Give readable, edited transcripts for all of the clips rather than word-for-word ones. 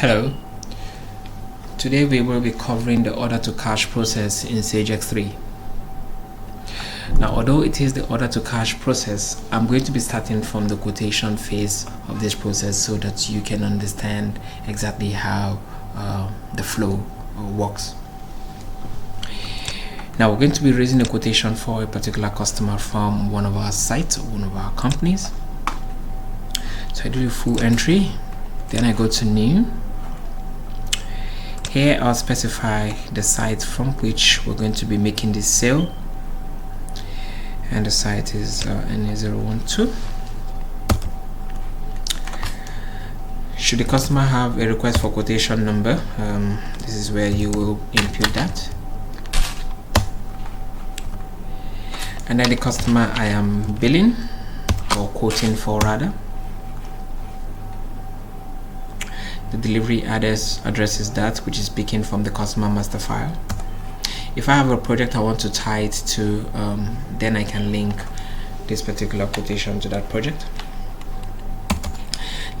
Hello. Today we will be covering the order to cash process in Sage X3. Now, although it is the order to cash process, I'm going to be starting from the quotation phase of this process so that you can understand exactly how the flow works. Now, we're going to be raising a quotation for a particular customer from one of our sites or one of our companies. So I do the full entry, then I go to new. Here I'll specify the site from which we're going to be making this sale, and the site is NA012. Should the customer have a request for quotation number, this is where you will input that. And then the customer I am billing or quoting for rather. The delivery address is that which is picking from the customer master file. If I have a project I want to tie it to, then I can link this particular quotation to that project.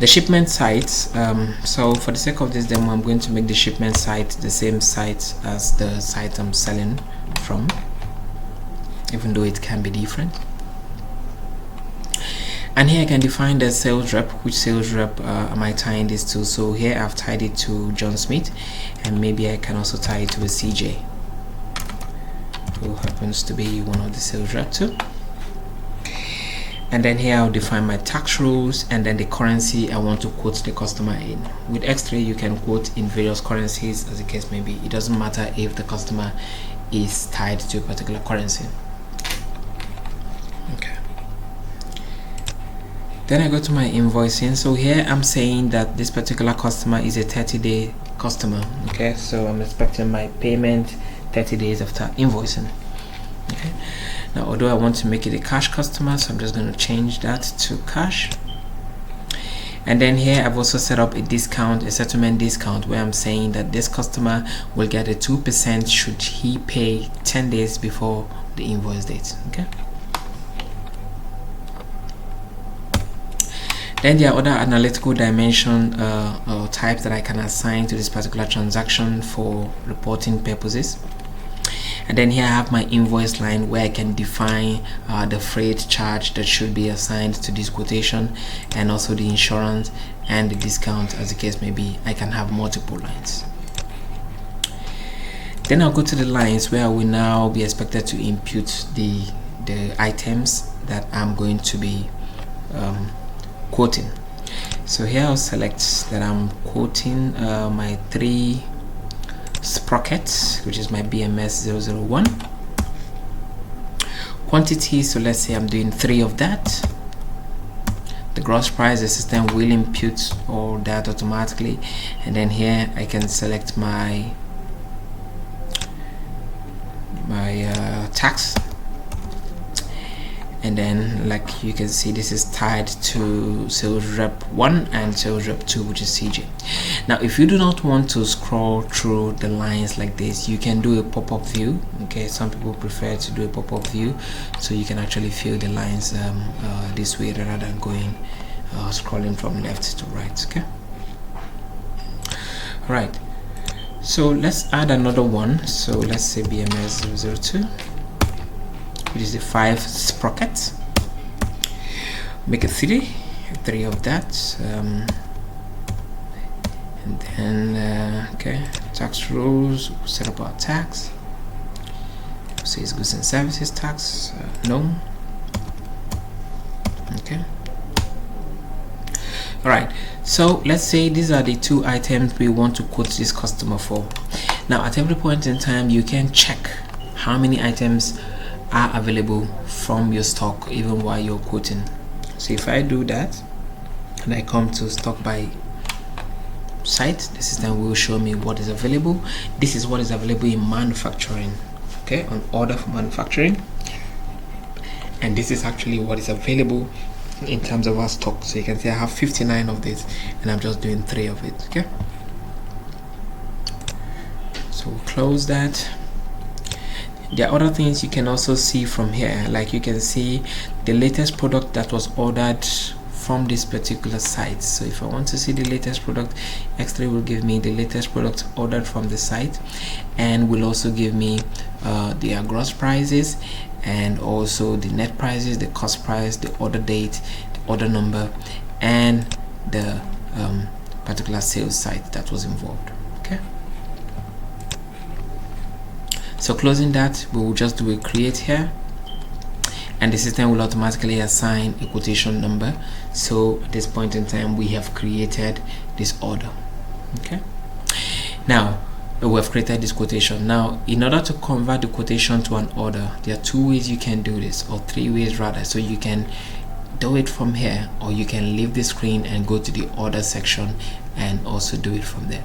The shipment site, so for the sake of this demo, I'm going to make the shipment site the same site as the site I'm selling from, even though it can be different. And here I can define the sales rep. Which sales rep am I tying this to? So here I've tied it to John Smith, and maybe I can also tie it to a CJ, who happens to be one of the sales rep too. And then here I'll define my tax rules and then the currency I want to quote the customer in. With X3 you can quote in various currencies as the case may be. It doesn't matter if the customer is tied to a particular currency. Okay. Then I go to my invoicing. So here I'm saying that this particular customer is a 30-day customer. Okay, so I'm expecting my payment 30 days after invoicing. Okay, now although I want to make it a cash customer, so I'm just going to change that to cash. And then here I've also set up a discount, a settlement discount, where I'm saying that this customer will get a 2% should he pay 10 days before the invoice date. Okay. Then there are other analytical dimension or types that I can assign to this particular transaction for reporting purposes. And then here I have my invoice line where I can define the freight charge that should be assigned to this quotation, and also the insurance and the discount as the case may be. I can have multiple lines. Then I'll go to the lines where I will now be expected to input the items that I'm going to be quoting. So here I'll select that I'm quoting my 3 sprockets, which is my BMS 001 quantity. So let's say I'm doing 3 of that. The gross price, the system will input all that automatically, and then here I can select my tax. And then, like you can see, this is tied to sales rep 1 and sales rep 2, which is CJ. Now, if you do not want to scroll through the lines like this, you can do a pop-up view. Okay, some people prefer to do a pop-up view, so you can actually fill the lines this way rather than going scrolling from left to right. Okay. All right. So let's add another one. So let's say BMS 002. Which is the 5 sprockets. Make a 3 of that, and then okay, tax rules. We'll set up our tax. We'll say it's goods and services tax. No. Okay. All right. So let's say these are the 2 items we want to quote this customer for. Now, at every point in time, you can check how many items are available from your stock even while you're quoting. So if I do that and I come to stock by site, the system will show me what is available. This is what is available in manufacturing, okay, on order for manufacturing, and this is actually what is available in terms of our stock. So you can see I have 59 of this and I'm just doing 3 of it. Okay, so we'll close that. There are other things you can also see from here, like you can see the latest product that was ordered from this particular site. So if I want to see the latest product, X3 will give me the latest product ordered from the site, and will also give me their gross prices, and also the net prices, the cost price, the order date, the order number, and the particular sales site that was involved. Okay, so closing that, we will just do a create here, and the system will automatically assign a quotation number. So at this point in time, we have created this order. Okay, now we have created this quotation. Now, in order to convert the quotation to an order, there are 2 ways you can do this, or 3 ways rather. So you can do it from here, or you can leave the screen and go to the order section and also do it from there.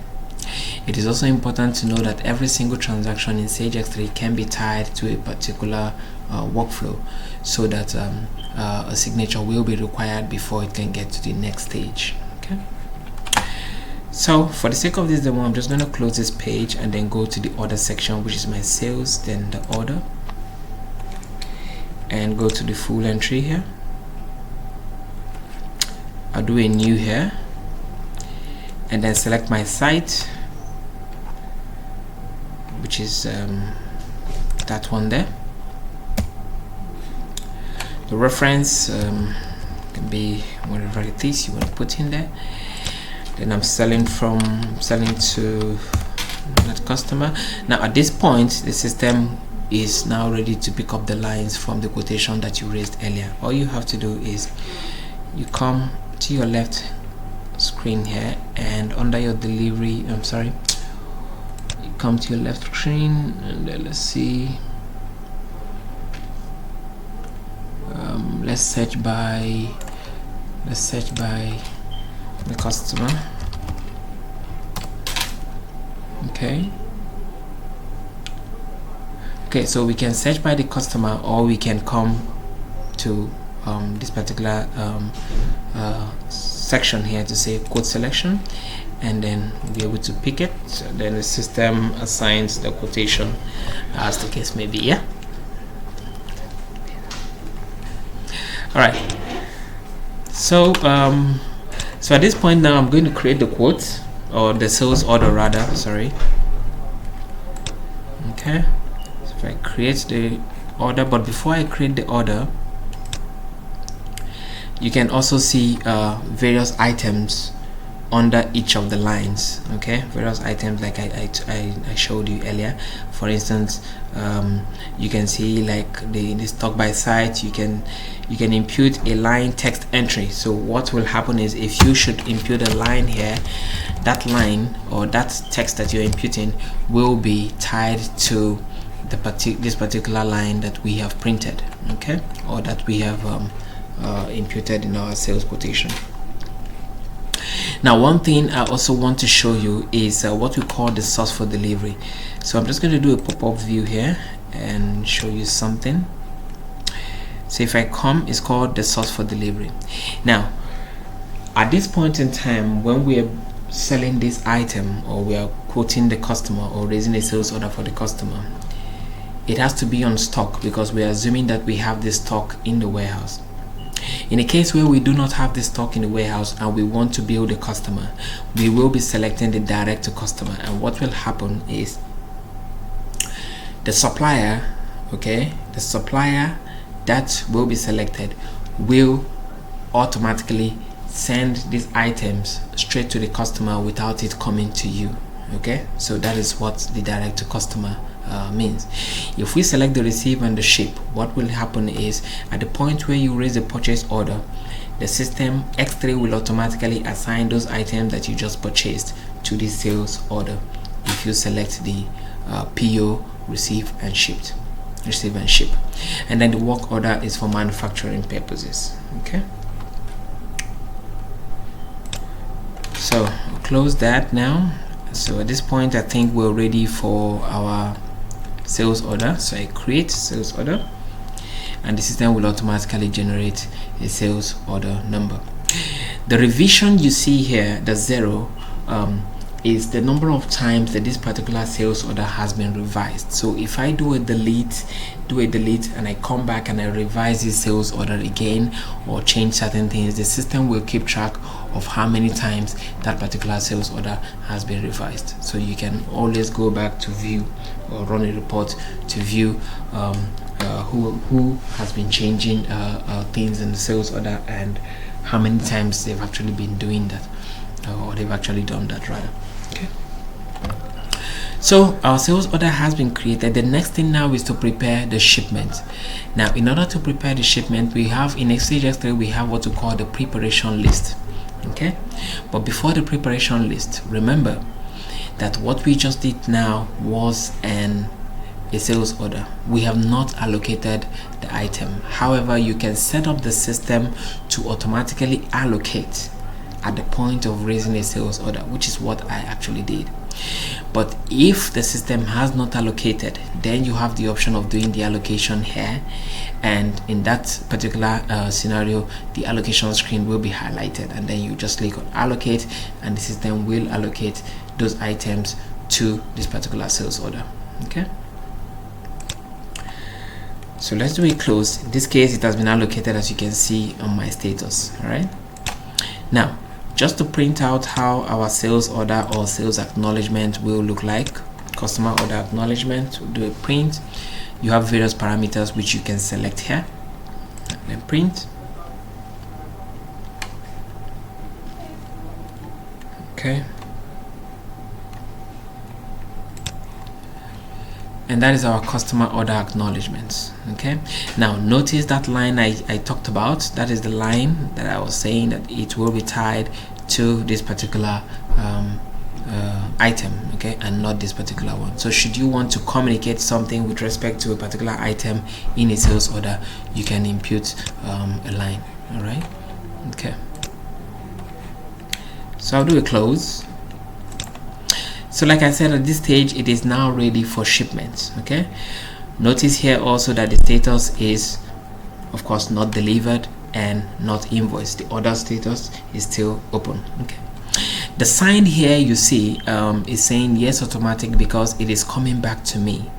It is also important to know that every single transaction in Sage X3 can be tied to a particular workflow, so that a signature will be required before it can get to the next stage. Okay, so for the sake of this demo, I'm just going to close this page and then go to the order section, which is my sales, then the order, and go to the full entry here. I'll do a new here, and then select my site, which is that one there. The reference can be whatever it is you want to put in there. Then I'm selling to that customer. Now at this point, the system is now ready to pick up the lines from the quotation that you raised earlier. All you have to do is you come to your left screen here, and under your delivery, you come to your left screen, and then let's see, let's search by the customer. Okay, so we can search by the customer, or we can come to this particular section here to say quote selection, and then we'll be able to pick it. So then the system assigns the quotation as the case may be. Yeah, all right. So so at this point now, I'm going to create the quote, or the sales order rather, sorry. Okay, so if I create the order, but before I create the order, you can also see various items under each of the lines. Okay, various items like I showed you earlier. For instance, you can see like the stock by site. You can impute a line text entry. So what will happen is, if you should impute a line here, that line or that text that you're imputing will be tied to this particular line that we have printed, okay, or that we have imputed in our sales quotation. Now, one thing I also want to show you is what we call the source for delivery. So I'm just going to do a pop-up view here and show you something. So if I come, it's called the source for delivery. Now, at this point in time, when we are selling this item, or we are quoting the customer or raising a sales order for the customer, it has to be on stock, because we are assuming that we have this stock in the warehouse. In a case where we do not have the stock in the warehouse and we want to bill the customer, we will be selecting the direct to customer, and what will happen is the supplier, okay, the supplier that will be selected will automatically send these items straight to the customer without it coming to you. Okay, so that is what the direct to customer means. If we select the receive and the ship, what will happen is, at the point where you raise a purchase order, the system X3 will automatically assign those items that you just purchased to the sales order if you select the PO receive and ship, and then the work order is for manufacturing purposes. Okay, so we'll close that now. So at this point, I think we're ready for our sales order. So I create sales order, and the system will automatically generate a sales order number. The revision you see here, the 0, is the number of times that this particular sales order has been revised. So if I do a delete and I come back and I revise this sales order again or change certain things, the system will keep track of how many times that particular sales order has been revised. So you can always go back to view or run a report to view who has been changing things in the sales order and how many times they've actually been doing that, or they've actually done that rather. Okay, so our sales order has been created. The next thing now is to prepare the shipment. Now in order to prepare the shipment, we have in Chijioke we have what we call the preparation list. Okay, but before the preparation list, remember that what we just did now was a sales order. We have not allocated the item. However, you can set up the system to automatically allocate at the point of raising a sales order, which is what I actually did. But if the system has not allocated, then you have the option of doing the allocation here, and in that particular scenario, the allocation screen will be highlighted, and then you just click on allocate and the system will allocate those items to this particular sales order. Okay, so let's do a close. In this case, it has been allocated, as you can see on my status. All right, now just to print out how our sales order or sales acknowledgement will look like, customer order acknowledgement, we'll do a print. You have various parameters which you can select here, and then print. Okay, and that is our customer order acknowledgements. Okay, now notice that line I talked about. That is the line that I was saying that it will be tied to this particular item, okay, and not this particular one. So should you want to communicate something with respect to a particular item in a sales order, you can input a line. All right, okay, so I'll do a close. So like I said, at this stage it is now ready for shipment. Okay, notice here also that the status is of course not delivered and not invoiced. The order status is still open. Okay, the sign here you see is saying yes automatic because it is coming back to me.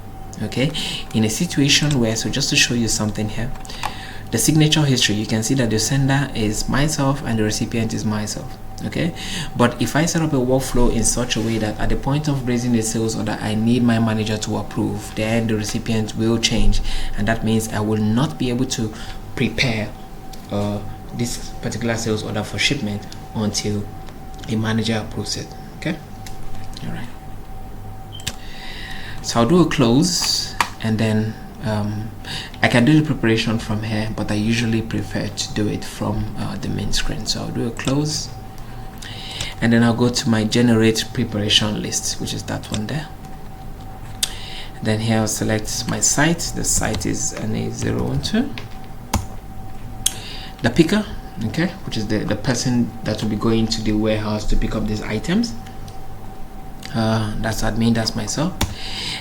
Okay, in a situation where, so just to show you something here, the signature history, you can see that the sender is myself and the recipient is myself. Okay, but if I set up a workflow in such a way that at the point of raising a sales order I need my manager to approve, then the recipient will change, and that means I will not be able to prepare this particular sales order for shipment until a manager approves it. Okay, all right, so I'll do a close, and then I can do the preparation from here, but I usually prefer to do it from the main screen. So I'll do a close, and then I'll go to my generate preparation list, which is that one there. Then here I'll select my site. The site is NA012. The picker, okay, which is the person that will be going to the warehouse to pick up these items. That's admin, that's myself.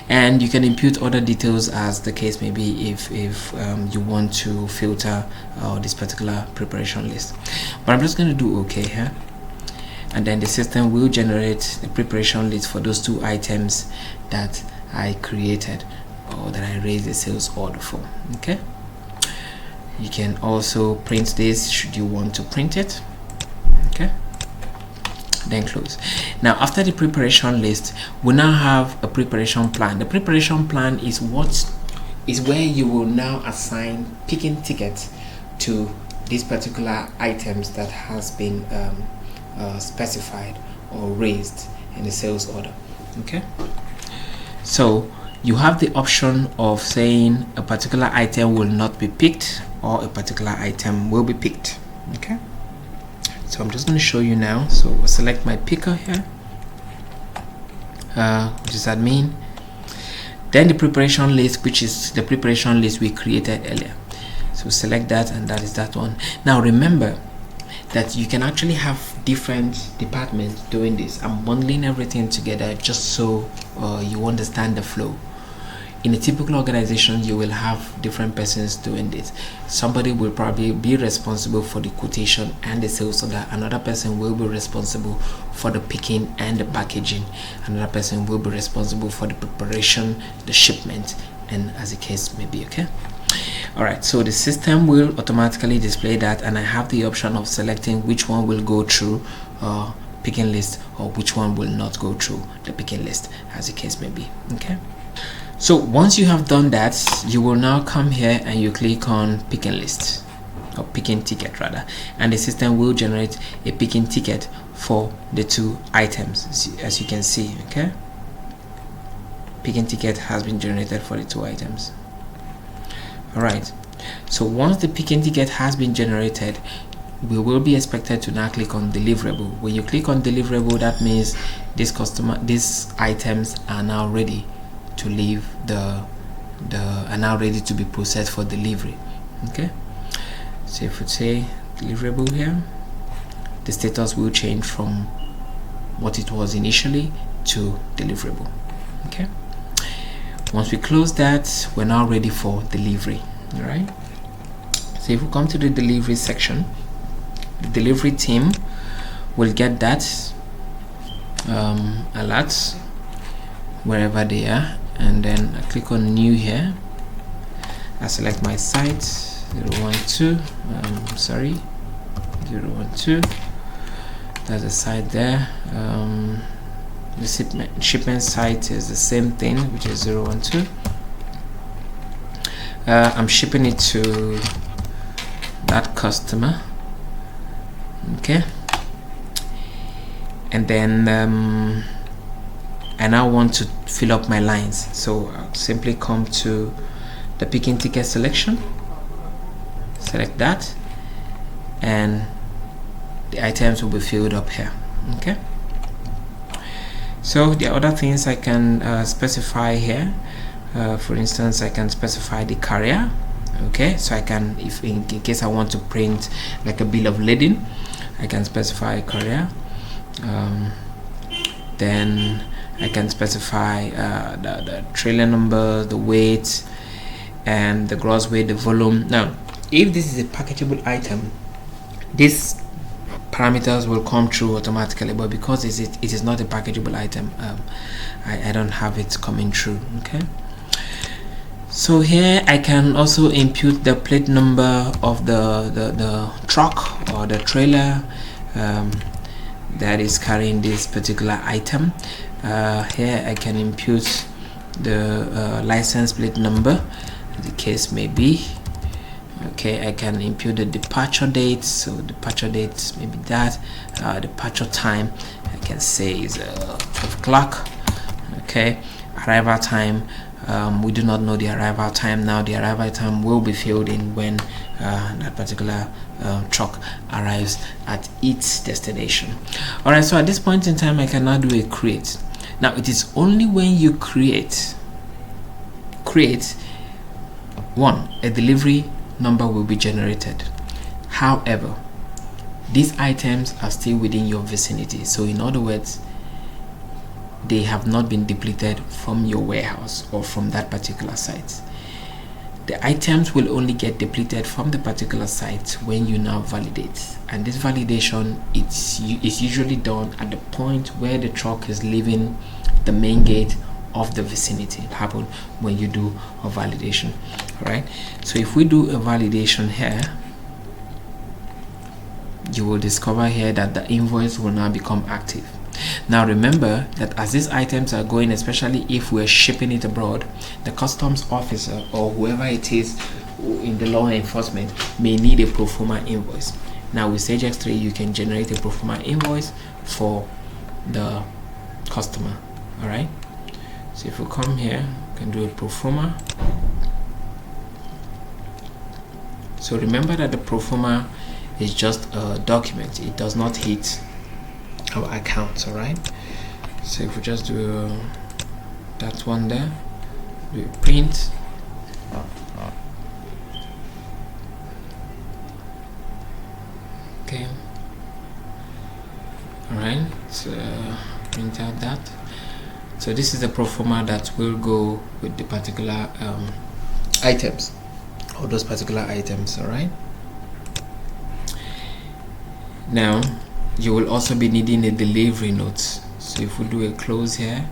And you can input other details as the case may be if you want to filter this particular preparation list. But I'm just going to do OK here, and then the system will generate the preparation list for those two items that I created or that I raised a sales order for. Okay, you can also print this should you want to print it. Okay, then close. Now after the preparation list, we now have a preparation plan. The preparation plan is where you will now assign picking tickets to these particular items that has been specified or raised in the sales order. Okay, so you have the option of saying a particular item will not be picked or a particular item will be picked. Okay, so I'm just going to show you now. So we'll select my picker here, which is admin, then the preparation list, which is the preparation list we created earlier. So select that, and that is that one. Now remember that you can actually have different departments doing this. I'm bundling everything together just so you understand the flow. In a typical organization, you will have different persons doing this. Somebody will probably be responsible for the quotation and the sales order. Another person will be responsible for the picking and the packaging. Another person will be responsible for the preparation, the shipment, and as the case may be. Okay. All right, so the system will automatically display that, and I have the option of selecting which one will go through picking list or which one will not go through the picking list, as the case may be. Okay. So once you have done that, you will now come here and you click on picking list, or picking ticket rather, and the system will generate a picking ticket for the 2 items, as you can see. Okay, picking ticket has been generated for the 2 items. All right, so once the picking ticket has been generated, we will be expected to now click on deliverable. When you click on deliverable, that means these items are now ready to leave are now ready to be processed for delivery. Okay, so if we say deliverable here, the status will change from what it was initially to deliverable. Okay, once we close that, we're now ready for delivery. All right, so if we come to the delivery section, the delivery team will get that alert wherever they are, and then I click on new here. I select my site 012, 012. There's a site there. The shipment site is the same thing, which is 012. I'm shipping it to that customer. Okay, and then I now want to fill up my lines, so I'll simply come to the picking ticket selection, select that, and the items will be filled up here. Okay, so the other things I can specify here, for instance, I can specify the carrier. Okay, so I can, if in case I want to print like a bill of lading, I can specify carrier. Then I can specify the trailer number, the weight, and the gross weight, the volume. Now, if this is a packageable item, these parameters will come through automatically, but because it is not a packageable item, I don't have it coming through. Okay, so here I can also impute the plate number of the truck or the trailer that is carrying this particular item. Here I can impute the license plate number, the case may be. Okay, I can impute the departure date, so departure date maybe that. Departure time I can say is 12 o'clock. Okay, arrival time, we do not know the arrival time now. The arrival time will be filled in when that particular truck arrives at its destination. All right, so at this point in time I can now do a create. Now it is only when you create one, a delivery number will be generated. However, these items are still within your vicinity, so in other words, they have not been depleted from your warehouse or from that particular site. The items will only get depleted from the particular site when you now validate, and this validation is usually done at the point where the truck is leaving the main gate of the vicinity. It happens when you do a validation. All right, so if we do a validation here, you will discover here that the invoice will now become active. Now remember that as these items are going, especially if we're shipping it abroad, the customs officer or whoever it is in the law enforcement may need a pro forma invoice. Now with Sage X3 you can generate a pro forma invoice for the customer. All right, so if we come here, we can do a pro forma. So remember that the pro forma is just a document, it does not hit our accounts. All right, so if we just do that one there, do a print, okay. All right, so print out that. So this is the pro forma that will go with the particular items, or those particular items. All right. Now you will also be needing a delivery note. So if we do a close here,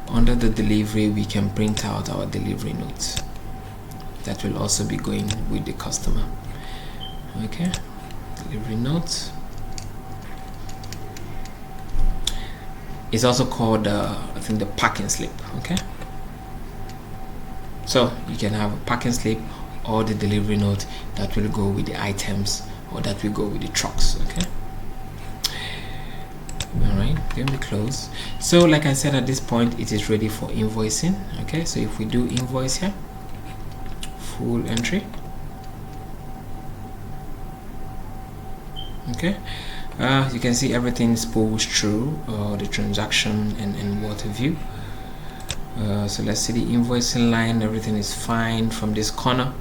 under the delivery we can print out our delivery notes. That will also be going with the customer. Okay, delivery note. It's also called I think the packing slip. Okay, so you can have a packing slip or the delivery note that will go with the items, or that will go with the trucks. Okay. All right, let me close. So like I said, at this point it is ready for invoicing. Okay, so if we do invoice here, full entry. Okay, you can see everything is pulled through the transaction and what have you. So let's see the invoicing line. Everything is fine from this corner.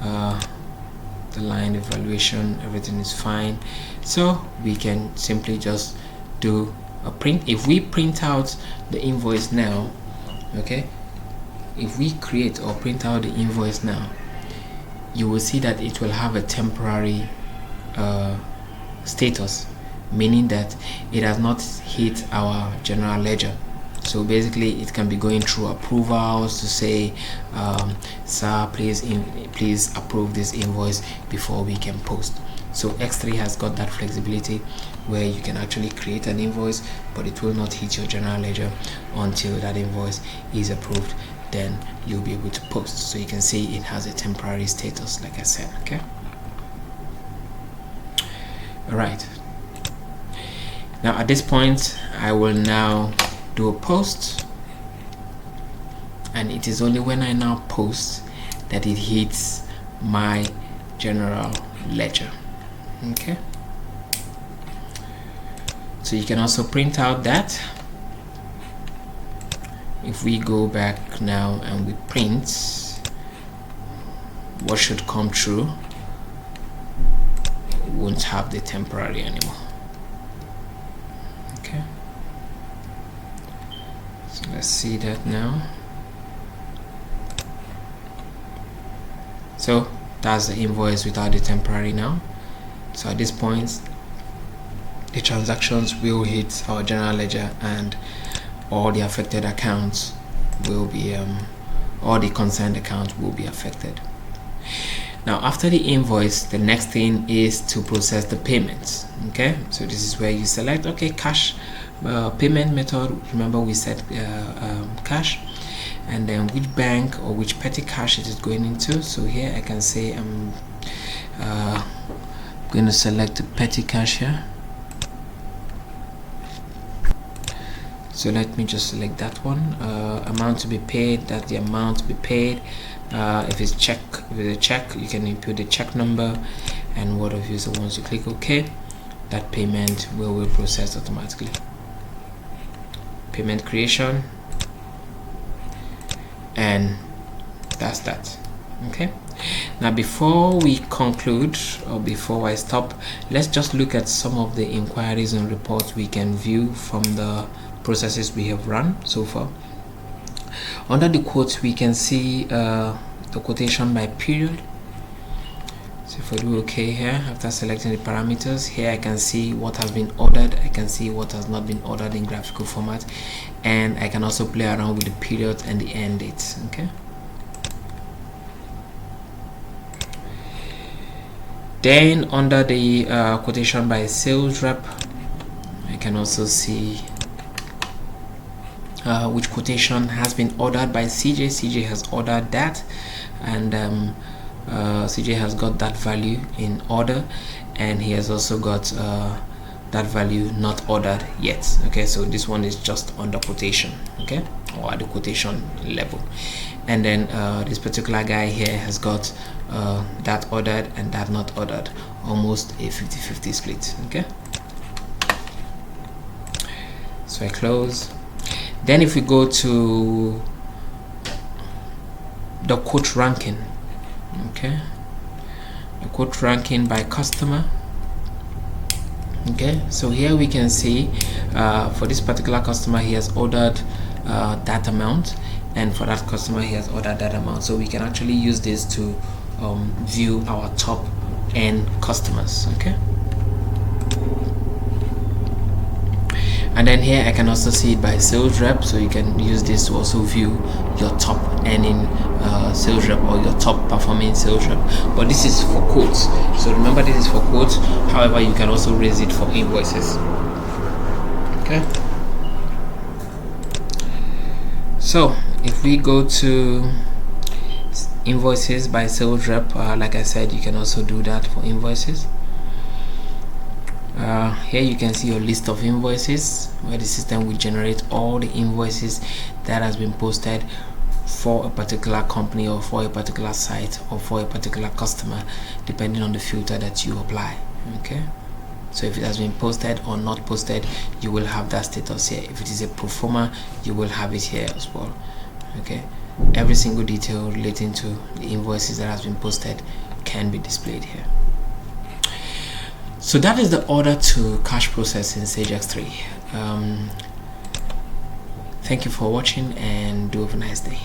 The line evaluation, everything is fine. So we can simply just do a print. If we print out the invoice now, okay, if we create or print out the invoice now, you will see that it will have a temporary status, meaning that it has not hit our general ledger. So basically it can be going through approvals to say, sir, please approve this invoice before we can post. So X3 has got that flexibility where you can actually create an invoice, but it will not hit your general ledger until that invoice is approved. Then you'll be able to post. So you can see it has a temporary status, like I said. Okay. All right. Now at this point, I will now do a post, and it is only when I now post that it hits my general ledger. Okay, so you can also print out that. If we go back now and we print, what should come through won't have the temporary anymore. Okay, so let's see that now. So that's the invoice without the temporary now. So at this point, the transactions will hit our general ledger, and all the affected accounts will be, all the concerned accounts will be affected. Now after the invoice, the next thing is to process the payments. Okay, so this is where you select, okay, cash payment method. Remember we said cash, and then which bank or which petty cash it is going into. So here I can say I'm going to select the petty cash here. So let me just select that one. Amount to be paid, that's the amount to be paid. If it's check, with a check, you can input the check number and what of you. So once you click OK, that payment will be processed automatically. Payment creation, and that's that. Okay, now before we conclude, or before I stop, let's just look at some of the inquiries and reports we can view from the processes we have run so far. Under the quotes, we can see the quotation by period. So if I do OK here, after selecting the parameters, here I can see what has been ordered, I can see what has not been ordered in graphical format, and I can also play around with the period and the end dates. Okay, then under the quotation by sales rep, I can also see which quotation has been ordered by CJ. CJ has ordered that, and CJ has got that value in order, and he has also got that value not ordered yet. Okay, so this one is just under quotation, okay, or at the quotation level. And then this particular guy here has got that ordered and that not ordered, almost a 50-50 split. Okay, so I close. Then if we go to the quote ranking, okay, the quote ranking by customer. Okay, so here we can see for this particular customer, he has ordered that amount, and for that customer he has ordered that amount. So we can actually use this to view our top end customers. Okay, and then here I can also see it by sales rep, so you can use this to also view your top earning sales rep or your top performing sales rep. But this is for quotes, so remember this is for quotes. However, you can also raise it for invoices. Okay, so if we go to invoices by sales rep, like I said, you can also do that for invoices. Here you can see your list of invoices, where the system will generate all the invoices that has been posted for a particular company or for a particular site or for a particular customer, depending on the filter that you apply. Okay, so if it has been posted or not posted, you will have that status here. If it is a pro forma, you will have it here as well. Okay, every single detail relating to the invoices that has been posted can be displayed here. So that is the order to cash process in Sage X3. Thank you for watching, and do have a nice day.